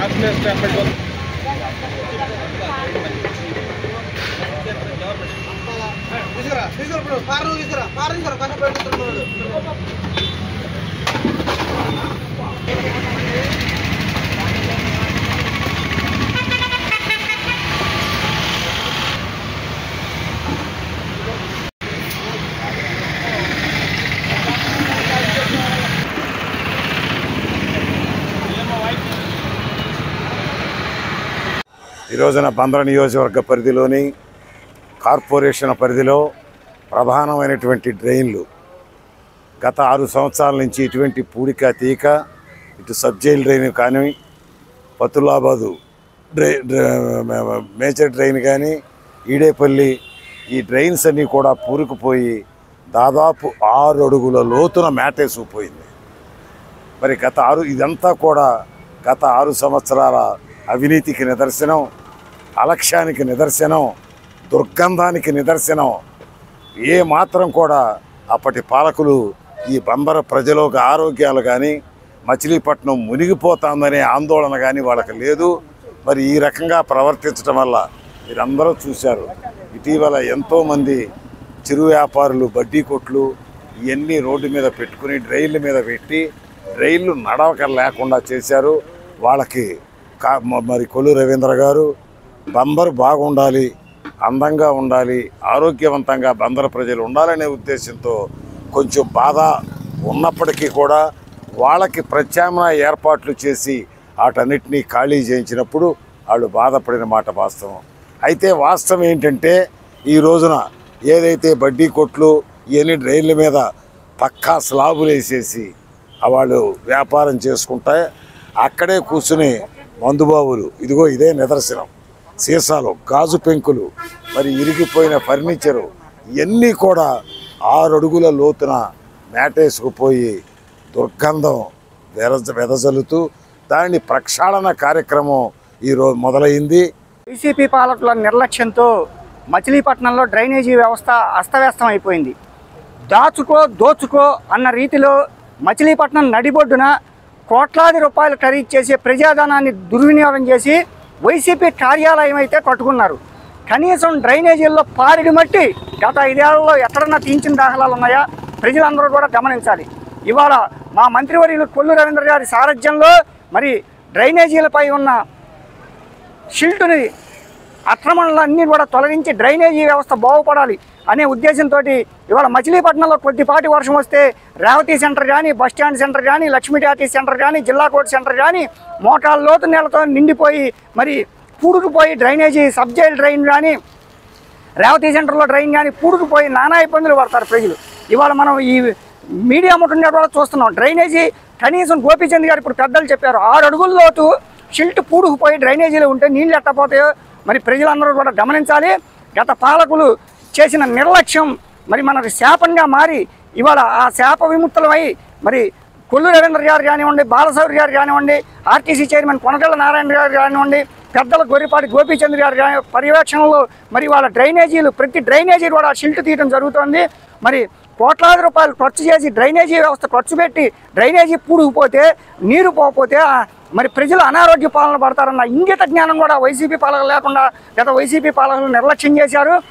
ఈ రోజున బందర నియోజకవర్గ పరిధిలోని కార్పొరేషన్ పరిధిలో ప్రధానమైనటువంటి డ్రైన్లు గత 6 సంవత్సరాల నుంచి ఇటువంటి పూడిక తీక ఇటు సబ్ జైల్ డ్రైన్ కానీ పతులాబాదు మేజర్ డ్రైన్ కానీ ఈడేపల్లి ఈ డ్రైన్స్ అన్నీ కూడా పూరుకుపోయి దాదాపు 6 అడుగుల లోతున మేటేసుకుపోయింది. మరి ఇదంతా కూడా గత 6 సంవత్సరాల అవినీతికి నిదర్శనం, అలక్ష్యానికి నిదర్శనం, దుర్గంధానికి నిదర్శనం. ఏ మాత్రం కూడా అప్పటి పాలకులు ఈ బందర ప్రజల ఆరోగ్యాలు కానీ మచిలీపట్నం మునిగిపోతుందనే ఆందోళన కానీ వాళ్ళకి లేదు. మరి ఈ రకంగా ప్రవర్తించడం వల్ల మీరందరూ చూశారు. ఇటీవల ఎంతోమంది చిరు వ్యాపారులు బడ్డీ కొట్లు ఇవన్నీ రోడ్డు మీద పెట్టుకుని డ్రైన్ల మీద పెట్టి డ్రైన్లు నడవక లేకుండా చేశారు. వాళ్ళకి మరి కొల్లు రవీంద్ర గారు బందరు బాగుండాలి, అందంగా ఉండాలి, ఆరోగ్యవంతంగా బందర ప్రజలు ఉండాలనే ఉద్దేశంతో కొంచెం బాధ ఉన్నప్పటికీ కూడా వాళ్ళకి ప్రత్యామ్నాయ ఏర్పాట్లు చేసి వాటన్నిటినీ ఖాళీ చేయించినప్పుడు వాళ్ళు బాధపడిన మాట వాస్తవం. అయితే వాస్తవం ఏంటంటే ఈ రోజున ఏదైతే బడ్డీ కొట్లు ఇవన్నీ డ్రైన్ల మీద పక్కా స్లాబులు వేసేసి వాళ్ళు వ్యాపారం చేసుకుంటే అక్కడే కూర్చుని మందుబాబులు ఇదిగో ఇదే నిదర్శనం. సీసాలు, గాజు పెంకులు, మరి ఇరిగిపోయిన ఫర్నిచరు ఇవన్నీ కూడా 6 అడుగుల లోతున మేటేసుకుపోయి దుర్గంధం వెదజల్లుతూ దాని ప్రక్షాళన కార్యక్రమం ఈరోజు మొదలైంది. వైసీపీ పాలకుల నిర్లక్ష్యంతో మచిలీపట్నంలో డ్రైనేజీ వ్యవస్థ అస్తవ్యస్తం అయిపోయింది. దోచుకో అన్న రీతిలో మచిలీపట్నం నడిబొడ్డున కోట్లాది రూపాయలు ఖరీదు చేసి ప్రజాధనాన్ని దుర్వినియోగం చేసి వైసీపీ కార్యాలయం అయితే కట్టుకున్నారు. కనీసం డ్రైనేజీల్లో పారిడి మట్టి గత 5 ఏళ్లలో ఎక్కడన్నా తీయించిన దాఖలాలు ఉన్నాయా? ప్రజలందరూ కూడా గమనించాలి. ఇవాళ మా మంత్రివర్యులు కొల్లు రవీంద్ర గారి సారథ్యంలో మరి డ్రైనేజీలపై ఉన్న షిల్టుని అక్రమణలన్నీ కూడా తొలగించి డ్రైనేజీ వ్యవస్థ బాగుపడాలి అనే ఉద్దేశంతో ఇవాళ మచిలీపట్నంలో కొద్దిపాటి వర్షం వస్తే రేవతి సెంటర్ కానీ, బస్టాండ్ సెంటర్ కానీ, లక్ష్మీ టాకీ సెంటర్ కానీ, జిల్లా కోర్టు సెంటర్ కానీ మోటార్ల లోతు నీళ్ళతో నిండిపోయి మరి పూడుకుపోయి డ్రైనేజీ సబ్ జైల్ డ్రైన్ కానీ, రేవతి సెంటర్లో డ్రైన్ కానీ పూడుకుపోయి నానా ఇబ్బందులు పడతారు ప్రజలు. ఇవాళ మనం ఈ మీడియా ముట్టుండే కూడా చూస్తున్నాం. డ్రైనేజీ కనీసం గోపీచంద్ గారు ఇప్పుడు పెద్దలు చెప్పారు 6 అడుగుల లోతు షిల్ట్ పూడుకుపోయి డ్రైనేజీలో ఉంటే నీళ్ళు ఎట్టపోతాయో మరి ప్రజలందరూ కూడా గమనించాలి. గత పాలకులు చేసిన నిర్లక్ష్యం మరి మనకు శాపంగా మారి ఇవాళ ఆ శాప విముక్తులమై మరి కొల్లు రవీంద్ర గారు కానివ్వండి, బాలశౌరి గారు కానివ్వండి, ఆర్టీసీ చైర్మన్ కొనగళ్ళ నారాయణ గారు కానివ్వండి, పెద్దల గొర్రెపాటి గోపీచంద్ గారు పర్యవేక్షణలో మరి వాళ్ళ డ్రైనేజీలు ప్రతి డ్రైనేజీ కూడా షిల్ట్ తీయడం జరుగుతోంది. మరి కోట్లాది రూపాయలు ఖర్చు చేసి డ్రైనేజీ వ్యవస్థ ఖర్చు పెట్టి డ్రైనేజీ పూడుకుపోతే నీరు పోకపోతే మరి ప్రజలు అనారోగ్య పాలన పడతారన్న ఇంగిత జ్ఞానం కూడా వైసీపీ పాలకులు లేకుండా గత వైసీపీ పాలకులు నిర్లక్ష్యం చేశారు.